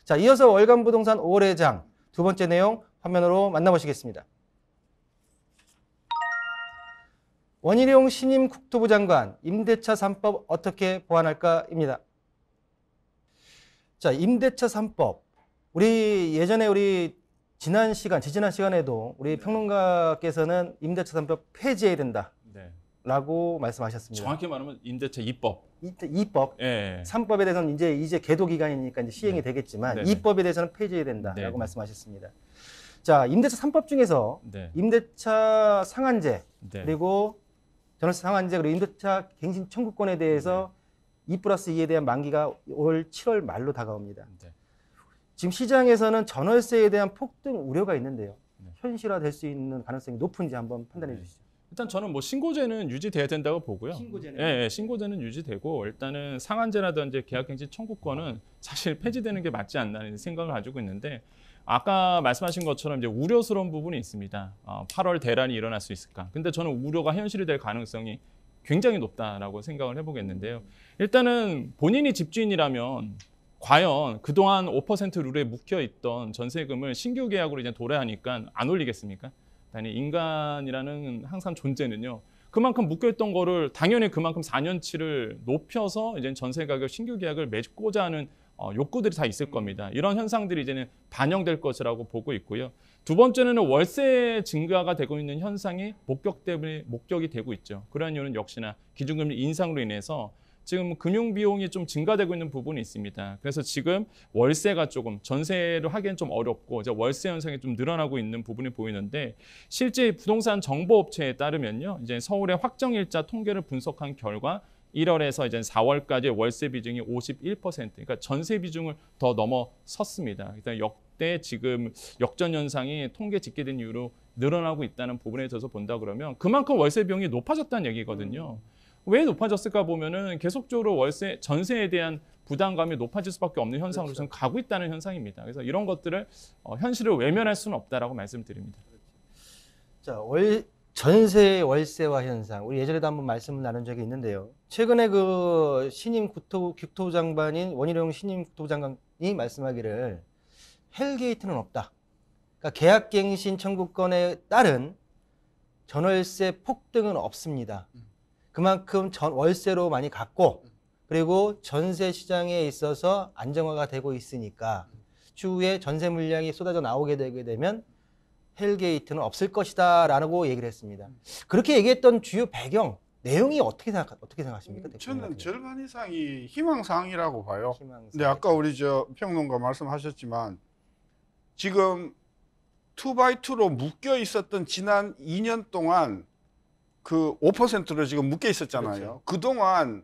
자, 이어서 월간 부동산 5월의 장 두 번째 내용 화면으로 만나보시겠습니다. 원희룡 신임 국토부 장관 임대차 3법 어떻게 보완할까입니다. 자, 임대차 3법. 예전에 지지난 시간에도 우리 평론가께서는 임대차 3법 폐지해야 된다. 네. 라고 말씀하셨습니다. 정확히 말하면 임대차 2법. 2법. 예. 3법에 대해서는 이제 계도 기간이니까 이제 시행이 되겠지만 2법에 대해서는 폐지해야 된다라고 말씀하셨습니다. 자, 임대차 3법 중에서 임대차 상한제 그리고 전월세 상한제 그리고 임대차 갱신 청구권에 대해서 2+2에 대한 만기가 올 7월 말로 다가옵니다. 지금 시장에서는 전월세에 대한 폭등 우려가 있는데요. 현실화될 수 있는 가능성이 높은지 한번 판단해 주시죠. 일단 저는 신고제는 유지돼야 된다고 보고요. 신고제는 유지되고 일단은 상한제라든지 계약갱신 청구권은 사실 폐지되는 게 맞지 않나는 생각을 가지고 있는데 아까 말씀하신 것처럼 이제 우려스러운 부분이 있습니다. 8월 대란이 일어날 수 있을까? 근데 저는 우려가 현실이 될 가능성이 굉장히 높다라고 생각을 해보겠는데요. 일단은 본인이 집주인이라면 과연 그동안 5% 룰에 묶여있던 전세금을 신규 계약으로 이제 도래하니까 안 올리겠습니까? 아니, 인간이라는 항상 존재는요. 그만큼 묶여있던 거를 당연히 그만큼 4년치를 높여서 이제 전세 가격 신규 계약을 맺고자 하는 욕구들이 다 있을 겁니다. 이런 현상들이 이제는 반영될 것이라고 보고 있고요. 두 번째는 월세 증가가 되고 있는 현상이 목격이 되고 있죠. 그러한 이유는 역시나 기준금리 인상으로 인해서 지금 금융 비용이 좀 증가되고 있는 부분이 있습니다. 그래서 지금 월세가 조금 전세를 하기엔 좀 어렵고 이제 월세 현상이 좀 늘어나고 있는 부분이 보이는데 실제 부동산 정보업체에 따르면요, 이제 서울의 확정일자 통계를 분석한 결과 1월에서 이제 4월까지 월세 비중이 51%, 그러니까 전세 비중을 더 넘어섰습니다. 일단 역대 지금 역전 현상이 통계 집계된 이후로 늘어나고 있다는 부분에 대해서 본다 그러면 그만큼 월세 비용이 높아졌다는 얘기거든요. 왜 높아졌을까 보면은 계속적으로 전세에 대한 부담감이 높아질 수밖에 없는 현상으로 지금 가고 있다는 현상입니다. 그래서 이런 것들을 현실을 외면할 수는 없다라고 말씀드립니다. 자, 전세 월세화 현상, 우리 예전에도 한번 말씀을 나눈 적이 있는데요. 최근에 그 신임 국토부 장관인 원희룡 신임 국토부 장관이 말씀하기를 헬게이트는 없다. 그러니까 계약갱신 청구권에 따른 전월세 폭등은 없습니다. 그만큼 월세로 많이 갔고 그리고 전세 시장에 있어서 안정화가 되고 있으니까 추후에 전세 물량이 쏟아져 나오게 되게 되면 헬게이트는 없을 것이다 라고 얘기를 했습니다. 그렇게 얘기했던 주요 배경, 내용이 어떻게 생각하십니까? 저는 절반 이상이 희망사항이라고 봐요. 근데 아까 우리 평론가 말씀하셨지만 지금 2x2로 묶여 있었던 지난 2년 동안 그 5%로 지금 묶여 있었잖아요. 그동안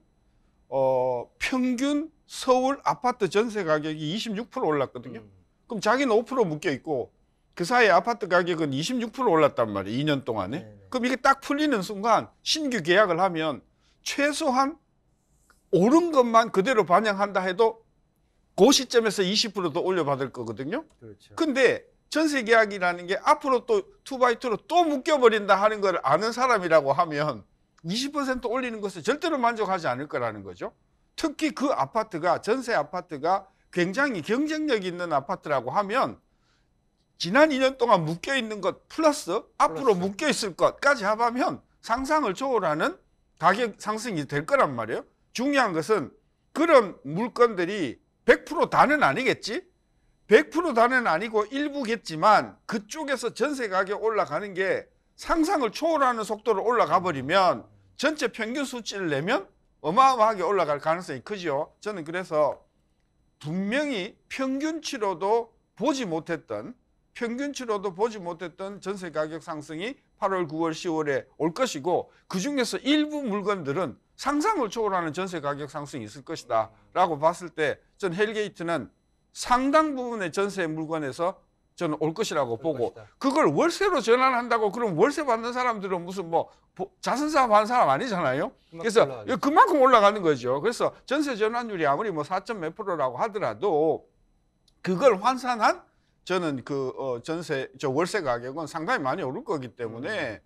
평균 서울 아파트 전세 가격이 26% 올랐거든요. 그럼 자기는 5% 묶여 있고 그 사이에 아파트 가격은 26% 올랐단 말이에요. 2년 동안에. 네네. 그럼 이게 딱 풀리는 순간 신규 계약을 하면 최소한 오른 것만 그대로 반영한다 해도 그 시점에서 20%더 올려받을 거거든요. 그렇죠. 근데 전세 계약이라는 게 앞으로 또 2x2로 또 묶여버린다 하는 걸 아는 사람이라고 하면 20% 올리는 것에 절대로 만족하지 않을 거라는 거죠. 특히 그 아파트가, 전세 아파트가 굉장히 경쟁력 있는 아파트라고 하면 지난 2년 동안 묶여있는 것 플러스 앞으로 묶여있을 것까지 합하면 상상을 초월하는 가격 상승이 될 거란 말이에요. 중요한 것은 그런 물건들이 100% 다는 아니겠지? 100% 다는 아니고 일부겠지만 그쪽에서 전세 가격 올라가는 게 상상을 초월하는 속도로 올라가 버리면 전체 평균 수치를 내면 어마어마하게 올라갈 가능성이 크죠. 저는 그래서 분명히 평균치로도 보지 못했던 전세 가격 상승이 8월, 9월, 10월에 올 것이고 그중에서 일부 물건들은 상상을 초월하는 전세 가격 상승이 있을 것이다 라고 봤을 때 전 헬게이트는 상당 부분의 전세 물건에서 저는 올 것이라고 보고 그걸 월세로 전환한다고 그럼 월세 받는 사람들은 무슨 자선사업 하는 사람 아니잖아요. 그래서 그만큼 올라가는 거죠. 그래서 전세 전환율이 아무리 4점 몇 %라고 하더라도 그걸 환산한 저는 월세 가격은 상당히 많이 오를 거기 때문에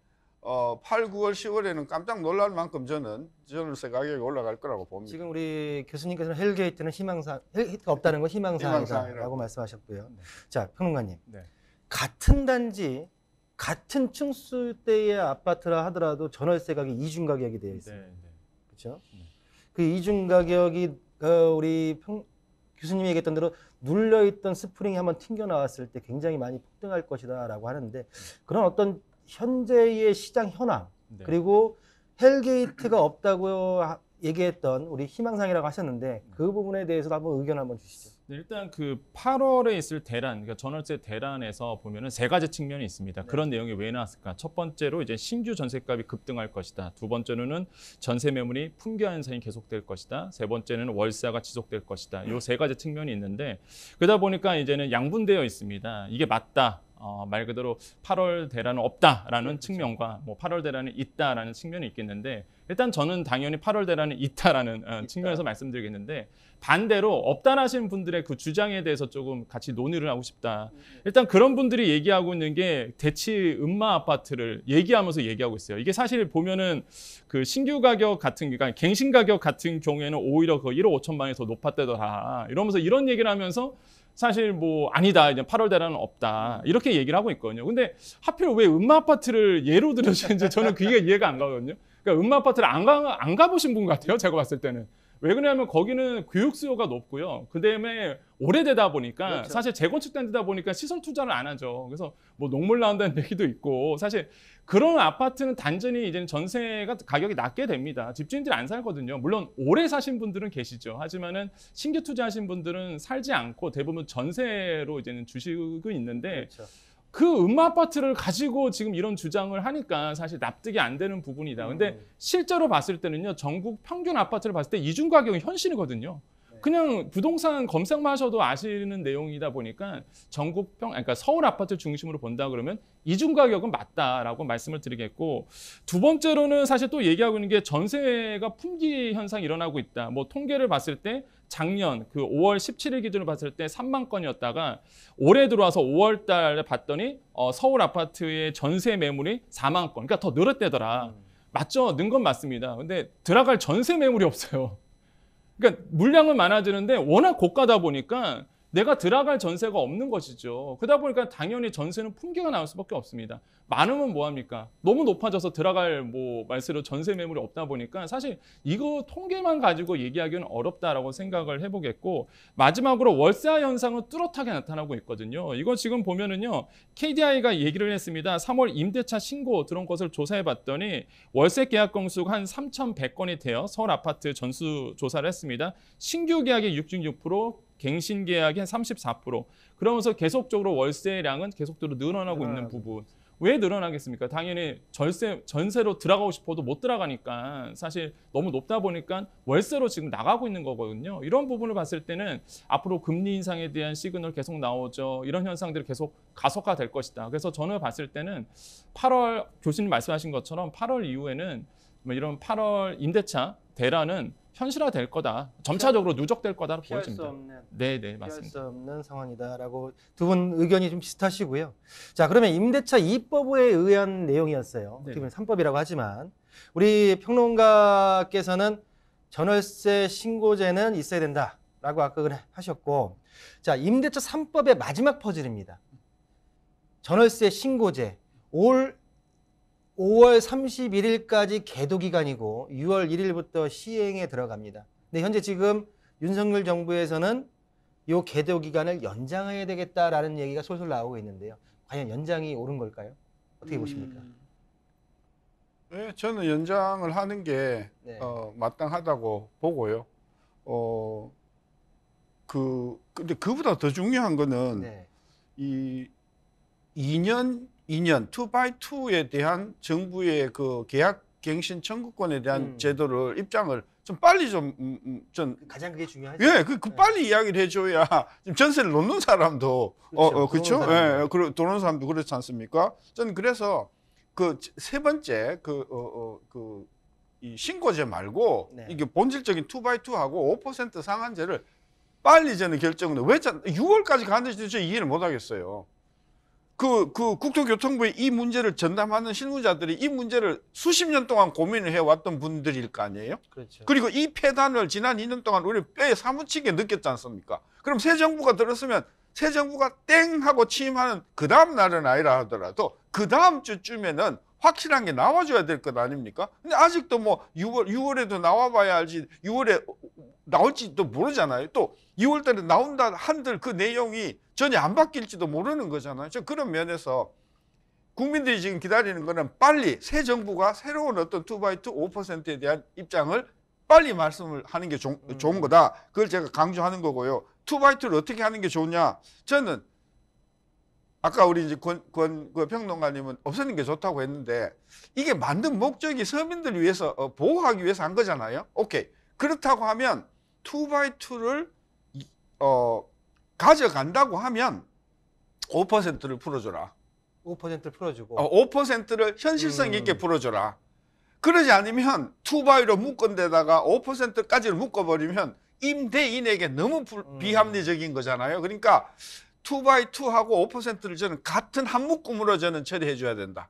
8, 9월, 10월에는 깜짝 놀랄 만큼 저는 전월세 가격이 올라갈 거라고 봅니다. 지금 우리 교수님께서는 헬게이트는 헬게이트가 없다는 건 희망사항이다라고 희망사항이라고. 말씀하셨고요. 자, 평론가님. 네. 같은 단지, 같은 층수대의 아파트라 하더라도 전월세 가격이 이중 가격이 되어 있습니다. 네, 네. 그렇죠? 그 이중 가격이 우리 교수님이 얘기했던 대로 눌려있던 스프링이 한번 튕겨 나왔을 때 굉장히 많이 폭등할 것이다라고 하는데 그런 어떤 현재의 시장 현황 네. 그리고 헬게이트가 없다고 얘기했던 우리 희망상이라고 하셨는데 그 부분에 대해서도 한번 의견 한번 주시죠. 네, 일단 그 8월에 있을 대란, 그러니까 전월세 대란에서 보면은 세 가지 측면이 있습니다. 네. 그런 내용이 왜 나왔을까? 첫 번째로 이제 신규 전세값이 급등할 것이다. 두 번째로는 전세 매물이 품귀 현상이 계속될 것이다. 세 번째는 월세가 지속될 것이다. 이 세 가지 측면이 있는데 그러다 보니까 이제는 양분되어 있습니다. 이게 맞다. 말 그대로 8월 대란은 없다라는 그렇죠. 측면과 뭐 8월 대란은 있다라는 측면이 있겠는데 일단 저는 당연히 8월 대란은 있다라는 측면에서 말씀드리겠는데 반대로 없다라시는 분들의 그 주장에 대해서 조금 같이 논의를 하고 싶다. 일단 그런 분들이 얘기하고 있는 게 대치 음마 아파트를 얘기하면서 얘기하고 있어요. 이게 사실 보면은 그 신규 가격 같은 그러니까 갱신 가격 같은 경우에는 오히려 그 1억 5천만이 더 높았다더라. 이러면서 이런 얘기를 하면서 사실 뭐 아니다 이제 8월 대란은 없다 이렇게 얘기를 하고 있거든요. 근데 하필 왜 음마 아파트를 예로 들으시는지 저는 그게 이해가 안 가거든요. 그러니까 음마 아파트를 안 가보신 분 같아요. 제가 봤을 때는. 왜 그러냐면 거기는 교육 수요가 높고요. 그다음에 오래되다 보니까 그렇죠. 사실 재건축된 데다 보니까 시설 투자를 안 하죠. 그래서 뭐 녹물 나온다는 얘기도 있고 사실 그런 아파트는 단전히 이제 전세가 가격이 낮게 됩니다. 집주인들이 안 살거든요. 물론 오래 사신 분들은 계시죠. 하지만은 신규 투자하신 분들은 살지 않고 대부분 전세로 이제는 주식은 있는데 그렇죠. 그 음마 아파트를 가지고 지금 이런 주장을 하니까 사실 납득이 안 되는 부분이다. 근데 실제로 봤을 때는요, 전국 평균 아파트를 봤을 때 이중 가격은 현실이거든요. 그냥 부동산 검색만 하셔도 아시는 내용이다 보니까 그러니까 서울 아파트 중심으로 본다 그러면 이중 가격은 맞다라고 말씀을 드리겠고 두 번째로는 사실 또 얘기하고 있는 게 전세가 품귀 현상이 일어나고 있다. 뭐 통계를 봤을 때 작년 그 5월 17일 기준으로 봤을 때 3만 건이었다가 올해 들어와서 5월 달에 봤더니 서울 아파트의 전세 매물이 4만 건. 그러니까 더 늘었대더라. 맞죠? 는 건 맞습니다. 근데 들어갈 전세 매물이 없어요. 그러니까 물량은 많아지는데 워낙 고가다 보니까 내가 들어갈 전세가 없는 것이죠. 그러다 보니까 당연히 전세는 품귀가 나올 수밖에 없습니다. 많으면 뭐합니까? 너무 높아져서 들어갈 말씀으로 전세 매물이 없다 보니까 사실 이거 통계만 가지고 얘기하기는 어렵다라고 생각을 해보겠고 마지막으로 월세화 현상은 뚜렷하게 나타나고 있거든요. 이거 지금 보면은요 KDI가 얘기를 했습니다. 3월 임대차 신고 들어온 것을 조사해 봤더니 월세 계약 건수가 한 3,100건이 돼요. 서울 아파트 전수 조사를 했습니다. 신규 계약이 66%, 갱신 계약이 한 34%. 그러면서 계속적으로 월세량은 계속적으로 늘어나고 있는 부분. 왜 늘어나겠습니까? 당연히 전세로 들어가고 싶어도 못 들어가니까 사실 너무 높다 보니까 월세로 지금 나가고 있는 거거든요. 이런 부분을 봤을 때는 앞으로 금리 인상에 대한 시그널 계속 나오죠. 이런 현상들이 계속 가속화될 것이다. 그래서 저는 봤을 때는 8월 교수님 말씀하신 것처럼 8월 이후에는 뭐 이런 8월 임대차 대란은 현실화될 거다. 점차적으로 누적될 거다 피할 수 보여집니다. 없는 네, 피할 맞습니다. 수 없는 상황이다라고 두 분 의견이 좀 비슷하시고요. 자, 그러면 임대차 2법에 의한 내용이었어요. 어떻게 보면 3법이라고 하지만 우리 평론가께서는 전월세 신고제는 있어야 된다라고 아까 하셨고, 자, 임대차 3법의 마지막 퍼즐입니다. 전월세 신고제 올 5월 31일까지 계도 기간이고 6월 1일부터 시행에 들어갑니다. 근데 현재 지금 윤석열 정부에서는 이 계도 기간을 연장해야 되겠다라는 얘기가 솔솔 나오고 있는데요. 과연 연장이 옳은 걸까요? 어떻게 보십니까? 네, 저는 연장을 하는 게 네. 마땅하다고 보고요. 근데 그보다 더 중요한 거는 네. 이 2년 2x2에 대한 정부의 그 계약 갱신 청구권에 대한 제도를 입장을 좀 빨리 좀 가장 그게 중요하죠. 예, 빨리 이야기를 해줘야 지금 전세를 놓는 사람도 그렇죠. 예, 도는 사람도 그렇지 않습니까? 저는 그래서 그 세 번째 이 신고제 말고 네. 이게 본질적인 2x2하고 5% 상한제를 빨리 저는 결정을 왜 6월까지 가는지 저 이해를 못 하겠어요. 그 국토교통부에 이 문제를 전담하는 실무자들이 이 문제를 수십 년 동안 고민을 해왔던 분들일 거 아니에요? 그렇죠. 그리고 이 폐단을 지난 2년 동안 우리 뼈에 사무치게 느꼈지 않습니까? 그럼 새 정부가 들었으면 새 정부가 땡 하고 취임하는 그 다음 날은 아니라 하더라도 그 다음 주쯤에는 확실한 게 나와줘야 될 것 아닙니까? 근데 아직도 뭐 6월에도 나와봐야 알지 6월에 나올지도 모르잖아요. 또 6월 달에 나온다 한들 그 내용이 전혀 안 바뀔지도 모르는 거잖아요. 저 그런 면에서 국민들이 지금 기다리는 거는 빨리 새 정부가 새로운 어떤 2x2 5%에 대한 입장을 빨리 말씀을 하는 게 좋은 거다. 그걸 제가 강조하는 거고요. 2x2를 어떻게 하는 게 좋냐? 저는 아까 우리 이제 그 평론가님은 없애는 게 좋다고 했는데 이게 만든 목적이 서민들을 위해서 보호하기 위해서 한 거잖아요. 오케이. 그렇다고 하면 2x2를 가져간다고 하면 5%를 풀어줘라. 5%를 풀어주고 5%를 현실성 있게 풀어줘라. 그러지 않으면 2x로 묶은 데다가 5%까지를 묶어버리면 임대인에게 너무 비합리적인 거잖아요. 그러니까 2x2하고 5%를 저는 같은 한 묶음으로 저는 처리해 줘야 된다.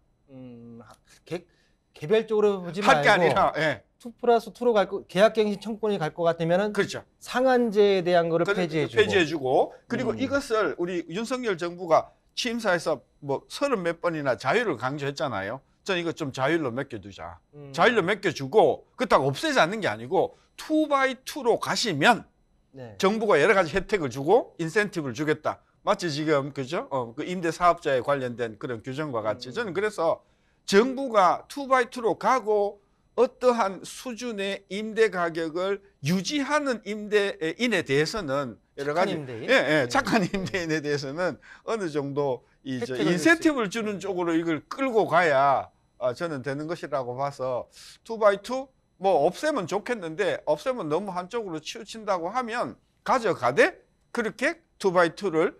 개별적으로 보지 할 게 말고 아니라, 예. 2+2로 갈 거, 계약갱신 청구권이 갈 것 같으면은 그렇죠. 상한제에 대한 거를 폐지해주고 그리고 이것을 우리 윤석열 정부가 취임사에서 뭐 30몇 번이나 자유를 강조했잖아요. 저는 이거 좀 자율로 맡겨두자. 자율로 맡겨주고 그렇다고 없애지 않는 게 아니고 2x2로 가시면 네. 정부가 여러 가지 혜택을 주고 인센티브를 주겠다. 마치 지금 그죠? 그 임대 사업자에 관련된 그런 규정과 같이 저는 그래서 정부가 2x2로 가고 어떠한 수준의 임대 가격을 유지하는 임대인에 대해서는 여러 가지 임대인? 착한 임대인에 대해서는 어느 정도 이제 인센티브를 주는 쪽으로 이걸 끌고 가야 저는 되는 것이라고 봐서 2x2 뭐 없애면 좋겠는데 없애면 너무 한쪽으로 치우친다고 하면 가져가되 그렇게 2x2를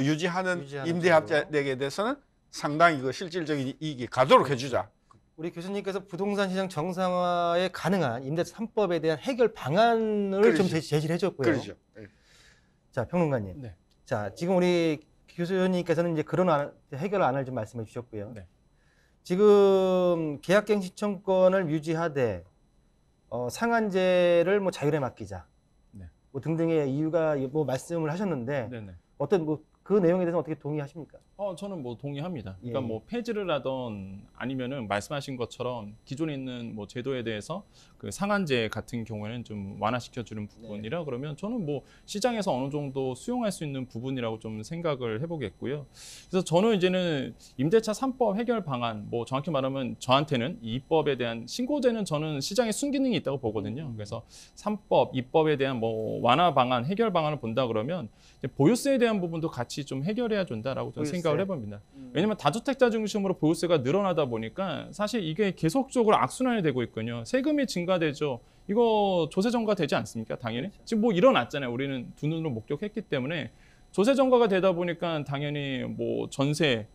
유지하는 임대업자에게 대해서는 상당히 그 실질적인 이익이 가도록 해주자. 우리 교수님께서 부동산 시장 정상화에 가능한 임대차 3법에 대한 해결 방안을 그렇죠. 좀 제시를 해줬고요. 그렇죠. 네. 자, 평론가님. 네. 자, 지금 우리 교수님께서는 이제 그런 해결안을 좀 말씀해 주셨고요. 네. 지금 계약갱신 청구권을 유지하되 상한제를 뭐 자율에 맡기자. 네. 뭐 등등의 이유가 뭐 말씀을 하셨는데 네네. 어떤 뭐 그 내용에 대해서 어떻게 동의하십니까? 저는 뭐 동의합니다. 그러니까 예. 뭐 폐지를 하던 아니면은 말씀하신 것처럼 기존에 있는 뭐 제도에 대해서 그 상한제 같은 경우에는 좀 완화시켜 주는 부분이라 그러면 저는 뭐 시장에서 어느 정도 수용할 수 있는 부분이라고 좀 생각을 해보겠고요. 그래서 저는 이제는 임대차 3법 해결 방안, 뭐 정확히 말하면 저한테는 이 입법에 대한 신고제는 저는 시장에 순기능이 있다고 보거든요. 그래서 3법, 입법에 대한 뭐 완화 방안, 해결 방안을 본다 그러면 이제 보유세에 대한 부분도 같이 좀 해결해야 된다라고 저는 생각을 해봅니다. 왜냐하면 다주택자 중심으로 보유세가 늘어나다 보니까 사실 이게 계속적으로 악순환이 되고 있거든요. 세금이 증가되죠. 이거 조세 전가되지 않습니까? 당연히. 그렇죠. 지금 뭐 일어났잖아요. 우리는 두 눈으로 목격했기 때문에 조세 전가가 되다 보니까 당연히 뭐 전세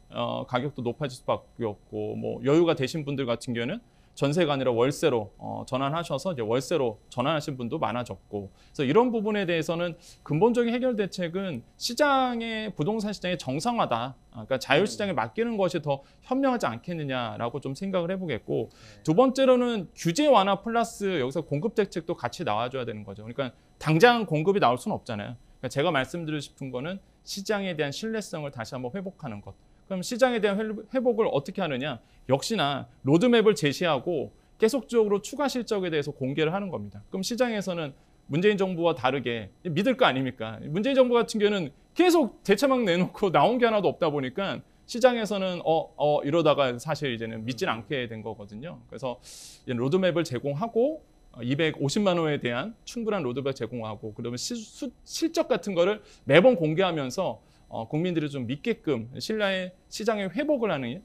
가격도 높아질 수밖에 없고 뭐 여유가 되신 분들 같은 경우는 전세가 아니라 월세로 전환하셔서 이제 월세로 전환하신 분도 많아졌고, 그래서 이런 부분에 대해서는 근본적인 해결 대책은 시장의 부동산 시장의 정상화다. 그러니까 자율시장에 맡기는 것이 더 현명하지 않겠느냐라고 좀 생각을 해보겠고, 두 번째로는 규제 완화 플러스 여기서 공급 대책도 같이 나와줘야 되는 거죠. 그러니까 당장 공급이 나올 수는 없잖아요. 그러니까 제가 말씀드리고 싶은 거는 시장에 대한 신뢰성을 다시 한번 회복하는 것. 그럼 시장에 대한 회복을 어떻게 하느냐? 역시나 로드맵을 제시하고 계속적으로 추가 실적에 대해서 공개를 하는 겁니다. 그럼 시장에서는 문재인 정부와 다르게 믿을 거 아닙니까? 문재인 정부 같은 경우는 계속 대책만 내놓고 나온 게 하나도 없다 보니까 시장에서는 이러다가 사실 이제는 믿질 않게 된 거거든요. 그래서 이제 로드맵을 제공하고 250만 원에 대한 충분한 로드맵 제공하고 그러면 실적 같은 거를 매번 공개하면서 국민들이 좀 믿게끔 신뢰의 시장의 회복을 하는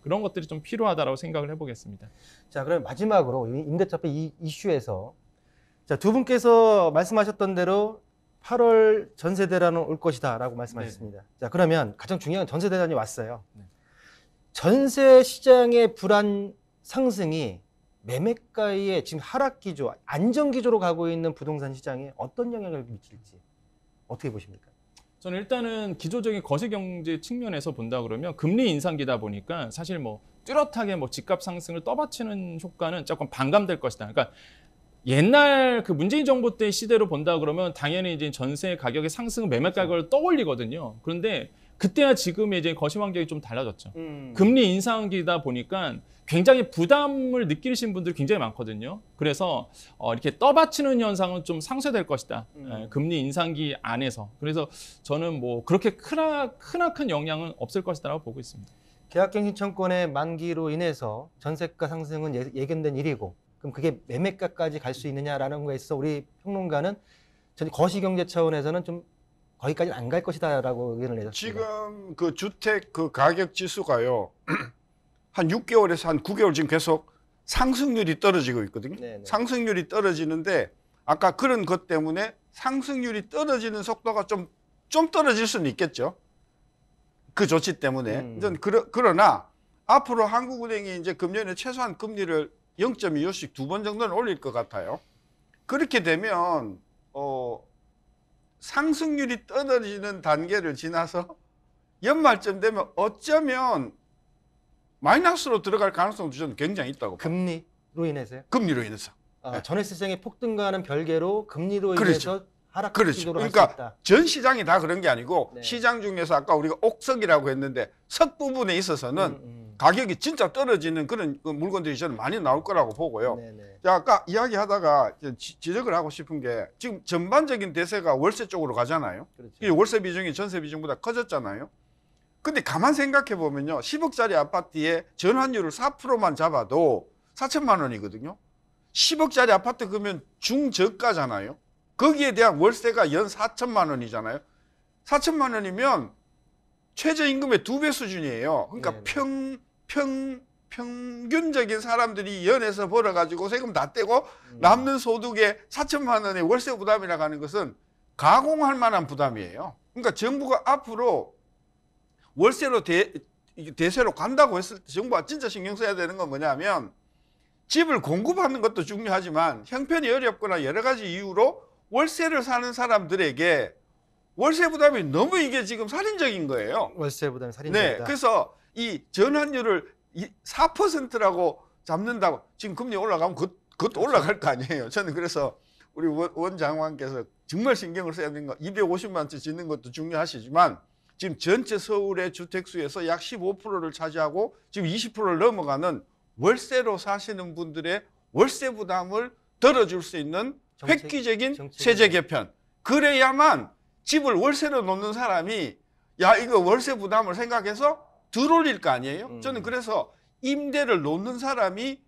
그런 것들이 좀 필요하다고 생각을 해보겠습니다. 자, 그럼 마지막으로 임대차법 이 이슈에서 자, 두 분께서 말씀하셨던 대로 8월 전세 대란은 올 것이다라고 말씀하셨습니다. 네. 자, 그러면 가장 중요한 전세 대란이 왔어요. 네. 전세 시장의 불안 상승이 매매가의 지금 하락 기조, 안정 기조로 가고 있는 부동산 시장에 어떤 영향을 미칠지 어떻게 보십니까? 저는 일단은 기초적인 거시경제 측면에서 본다 그러면 금리 인상기다 보니까 사실 뭐 뚜렷하게 뭐 집값 상승을 떠받치는 효과는 조금 반감될 것이다. 그러니까 옛날 그 문재인 정부 때 시대로 본다 그러면 당연히 이제 전세 가격의 상승, 매매 가격을 떠올리거든요. 그런데 그때와 지금의 이제 거시 환경이 좀 달라졌죠. 금리 인상기다 보니까 굉장히 부담을 느끼시는 분들이 굉장히 많거든요. 그래서 이렇게 떠받치는 현상은 좀 상쇄될 것이다. 금리 인상기 안에서. 그래서 저는 뭐 그렇게 크나큰 영향은 없을 것이다라고 보고 있습니다. 계약갱신청권의 만기로 인해서 전세가 상승은 예견된 일이고, 그럼 그게 매매가까지 갈 수 있느냐라는 거에 있어서 우리 평론가는 전 거시경제 차원에서는 좀 거기까지는 안 갈 것이다라고 의견을 내셨습니다. 지금 그 주택 그 가격 지수가요. 한 6개월에서 한 9개월 지금 계속 상승률이 떨어지고 있거든요. 네네. 상승률이 떨어지는데 아까 그런 것 때문에 상승률이 떨어지는 속도가 좀 떨어질 수는 있겠죠. 그 조치 때문에. 그러나 앞으로 한국은행이 이제 금년에 최소한 금리를 0.25씩 2번 정도는 올릴 것 같아요. 그렇게 되면 상승률이 떨어지는 단계를 지나서 연말쯤 되면 어쩌면 마이너스로 들어갈 가능성도 저는 굉장히 있다고 봐요. 금리로 인해서요? 금리로 인해서. 전월세장의 폭등과는 별개로 금리로 그렇죠. 인해서 하락 그렇죠. 기조로 할 수 있다. 그러니까 전 시장이 다 그런 게 아니고 네. 시장 중에서 아까 우리가 옥석이라고 했는데 석 부분에 있어서는 가격이 진짜 떨어지는 그런 그 물건들이 저는 많이 나올 거라고 보고요. 네네. 자, 아까 이야기하다가 지적을 하고 싶은 게 지금 전반적인 대세가 월세 쪽으로 가잖아요. 그렇죠. 이 월세 비중이 전세 비중보다 커졌잖아요. 근데 가만 생각해 보면요. 10억짜리 아파트에 전환율을 4%만 잡아도 4천만 원이거든요. 10억짜리 아파트 그러면 중저가잖아요. 거기에 대한 월세가 연 4천만 원이잖아요. 4천만 원이면 최저임금의 2배 수준이에요. 그러니까 평균적인 사람들이 연에서 벌어가지고 세금 다 떼고 남는 소득의 4천만 원의 월세 부담이라고 하는 것은 가공할 만한 부담이에요. 그러니까 정부가 앞으로 월세로 대세로 간다고 했을 때 정부가 진짜 신경 써야 되는 건 뭐냐면 집을 공급하는 것도 중요하지만 형편이 어렵거나 여러 가지 이유로 월세를 사는 사람들에게 월세 부담이 너무 이게 지금 살인적인 거예요. 월세 부담이 살인적이다. 네, 그래서 이 전환율을 4%라고 잡는다고 지금 금리 올라가면 그것도 올라갈 거 아니에요. 저는 그래서 우리 원 장관께서 정말 신경을 써야 되는 거 250만 채 짓는 것도 중요하시지만 지금 전체 서울의 주택수에서 약 15%를 차지하고 지금 20%를 넘어가는 월세로 사시는 분들의 월세 부담을 덜어줄 수 있는 획기적인 세제 개편. 그래야만 집을 월세로 놓는 사람이 야 이거 월세 부담을 생각해서 덜 올릴 거 아니에요. 저는 그래서 임대를 놓는 사람이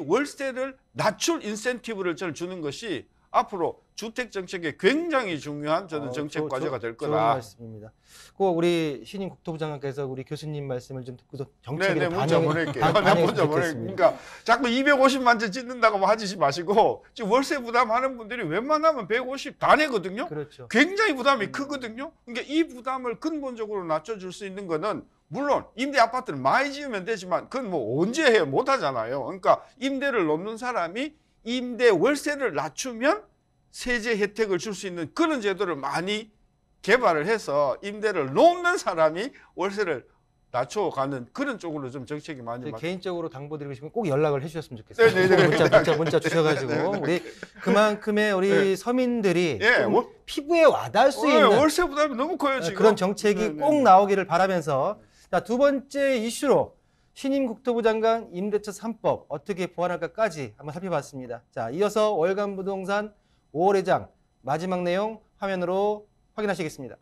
월세를 낮출 인센티브를 저는 주는 것이 앞으로 주택 정책에 굉장히 중요한 저는 정책 과제가 될 거다. 좋은 말씀입니다. 꼭 우리 신임 국토부 장관께서 우리 교수님 말씀을 좀 듣고서 정책에 문자 보낼게요. 문자 보낼게요. 그러니까 자꾸 250만 채 짓는다고 하지 마시고 지금 월세 부담하는 분들이 웬만하면 150 다 내거든요. 그렇죠. 굉장히 부담이 크거든요. 그러니까 이 부담을 근본적으로 낮춰줄 수 있는 거는 물론 임대 아파트를 많이 지으면 되지만 그건 뭐 언제 해요? 못 하잖아요. 그러니까 임대를 놓는 사람이 임대 월세를 낮추면 세제 혜택을 줄 수 있는 그런 제도를 많이 개발을 해서 임대를 놓는 사람이 월세를 낮춰가는 그런 쪽으로 좀 정책이 많이 개인적으로 당부드리고 싶으면 꼭 연락을 해주셨으면 좋겠어요. 문자 주셔가지고 우리 그만큼의 우리 서민들이 피부에 와닿을 수 있는 월세 부담이 너무 커요 지금. 그런 정책이 꼭 나오기를 바라면서 자, 두 번째 이슈로 신임 국토부 장관 임대차 3법 어떻게 보완할까까지 한번 살펴봤습니다. 자, 이어서 월간 부동산 5월 회장 마지막 내용 화면으로 확인하시겠습니다.